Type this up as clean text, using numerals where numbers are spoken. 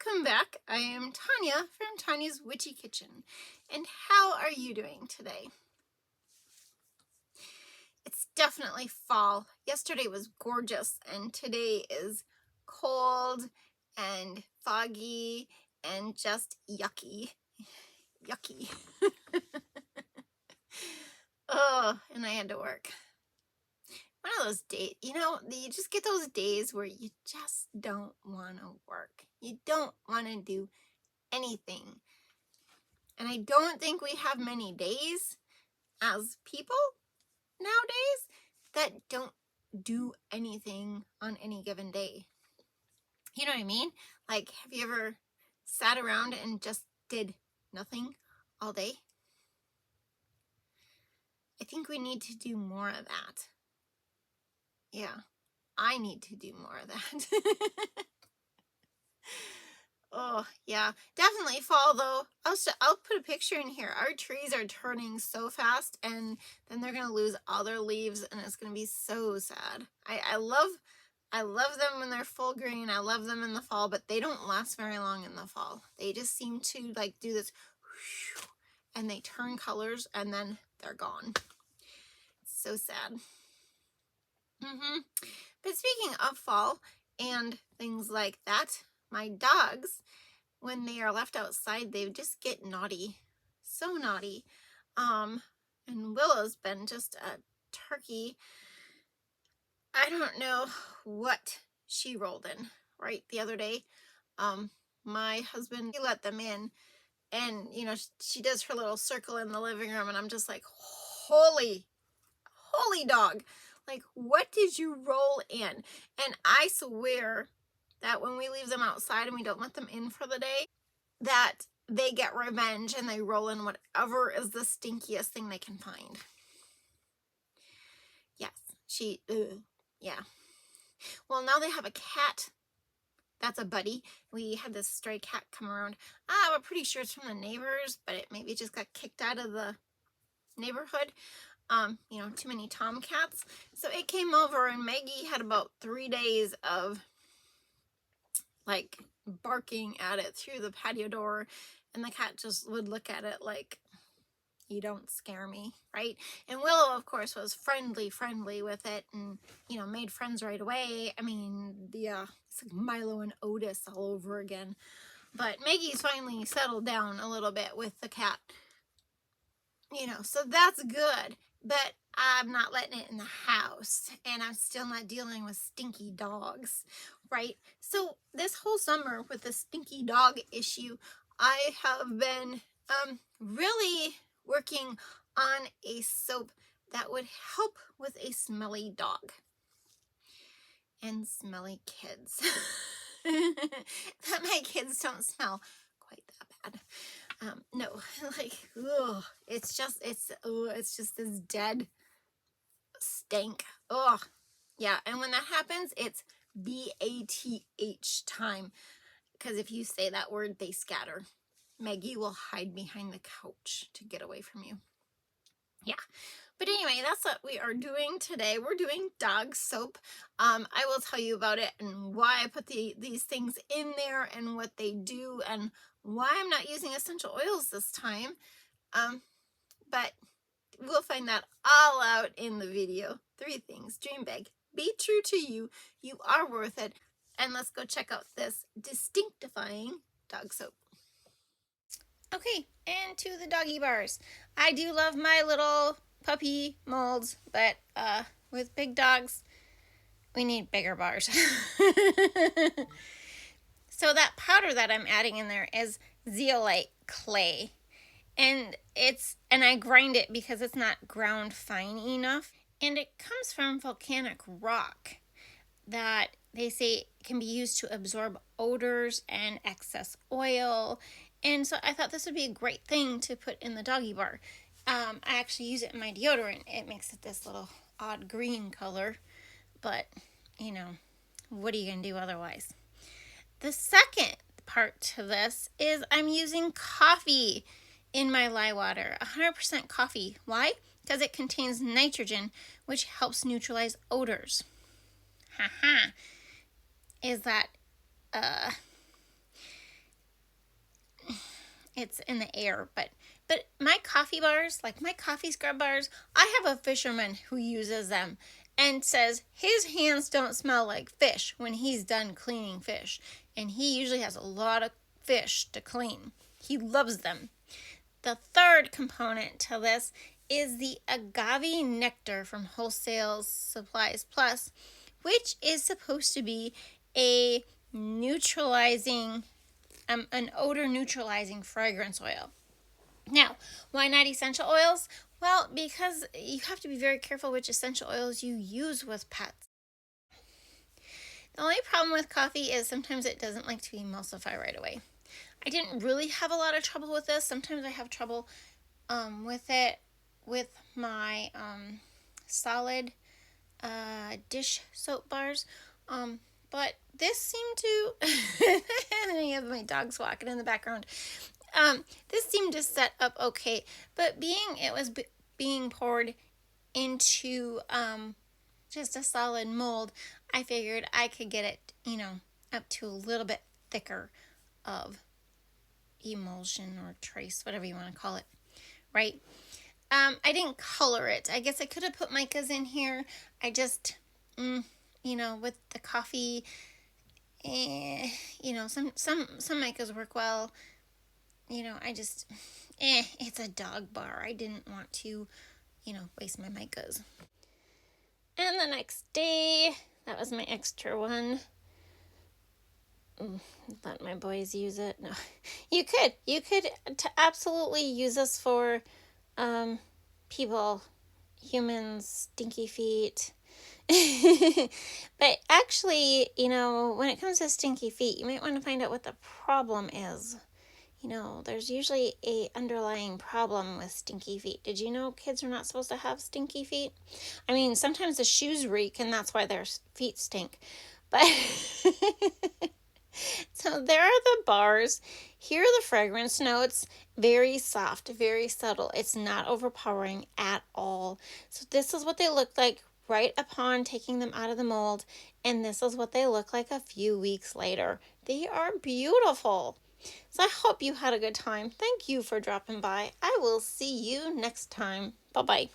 welcome back. I am Tonya from Tonya's Witchy Kitchen. And how are you doing today? It's definitely fall. Yesterday was gorgeous and today is cold and foggy and just yucky. Yucky. Oh, and I had to work. One of those days, you just get those days where you just don't want to work. You don't want to do anything. And I don't think we have many days as people nowadays that don't do anything on any given day. You know what I mean? Like, have you ever sat around and just did nothing all day? I think we need to do more of that. Yeah, I need to do more of that. Oh, yeah, definitely fall though. I'll put a picture in here. Our trees are turning so fast and then they're going to lose all their leaves and it's going to be so sad. I love them when they're full green. I love them in the fall, but they don't last very long in the fall. They just seem to like do this and they turn colors and then they're gone. It's so sad. But speaking of fall and things like that, my dogs, when they are left outside, they just get naughty. So naughty. And Willow's been just a turkey. I don't know what she rolled in, right, the other day. My husband, he let them in. And, she does her little circle in the living room. And I'm just like, holy dog. Like, what did you roll in? And I swear that when we leave them outside and we don't let them in for the day, that they get revenge and they roll in whatever is the stinkiest thing they can find. Yes, yeah. Well, now they have a cat. That's a buddy. We had this stray cat come around. I'm pretty sure it's from the neighbors, but it maybe just got kicked out of the neighborhood. Too many tomcats. So it came over and Maggie had about 3 days of like barking at it through the patio door, and the cat just would look at it like, you don't scare me, right? And Willow, of course, was friendly with it and, made friends right away. I mean, it's like Milo and Otis all over again. But Maggie's finally settled down a little bit with the cat. So that's good. But I'm not letting it in the house, and I'm still not dealing with stinky dogs, right? So this whole summer with the stinky dog issue, I have been really working on a soap that would help with a smelly dog and smelly kids. That my kids don't smell quite that bad. No, like, ugh, it's just this dead stank. Ugh. Yeah, and when that happens, it's BATH time. Because if you say that word, they scatter. Maggie will hide behind the couch to get away from you. Yeah. But anyway, that's what we are doing today. We're doing dog soap. I will tell you about it and why I put these things in there and what they do and why I'm not using essential oils this time. But we'll find that all out in the video. 3 things. Dream big. Be true to you. You are worth it. And let's go check out this distinctifying dog soap. Okay, and to the doggy bars. I do love my little puppy molds, but with big dogs, we need bigger bars. So that powder that I'm adding in there is zeolite clay. And I grind it because it's not ground fine enough. And it comes from volcanic rock that they say can be used to absorb odors and excess oil. And so I thought this would be a great thing to put in the doggy bar. I actually use it in my deodorant. It makes it this little odd green color. But, what are you going to do otherwise? The second part to this is I'm using coffee in my lye water. 100% coffee. Why? Because it contains nitrogen, which helps neutralize odors. Is that it's in the air. But my coffee bars, like my coffee scrub bars, I have a fisherman who uses them and says his hands don't smell like fish when he's done cleaning fish. And he usually has a lot of fish to clean. He loves them. The third component to this is the agave nectar from Wholesale Supplies Plus, which is supposed to be a neutralizing, an odor neutralizing fragrance oil. Now, why not essential oils? Well, because you have to be very careful which essential oils you use with pets. The only problem with coffee is sometimes it doesn't like to emulsify right away. I didn't really have a lot of trouble with this. Sometimes I have trouble with it with my solid dish soap bars. But this seemed to, and I have my dogs walking in the background. This seemed to set up okay, but it was being poured into just a solid mold, I figured I could get it, up to a little bit thicker of emulsion or trace, whatever you want to call it, right? I didn't color it. I guess I could have put micas in here. I just, with the coffee, some micas work well. I just, it's a dog bar. I didn't want to, waste my micas. And the next day, that was my extra one. Let my boys use it. No, you could absolutely use this for people, humans, stinky feet. But actually, when it comes to stinky feet, you might want to find out what the problem is. There's usually a underlying problem with stinky feet. Did you know kids are not supposed to have stinky feet? I mean, sometimes the shoes reek and that's why their feet stink. But so there are the bars. Here are the fragrance notes. Very soft, very subtle. It's not overpowering at all. So this is what they look like right upon taking them out of the mold. And this is what they look like a few weeks later. They are beautiful. So I hope you had a good time. Thank you for dropping by. I will see you next time. Bye-bye.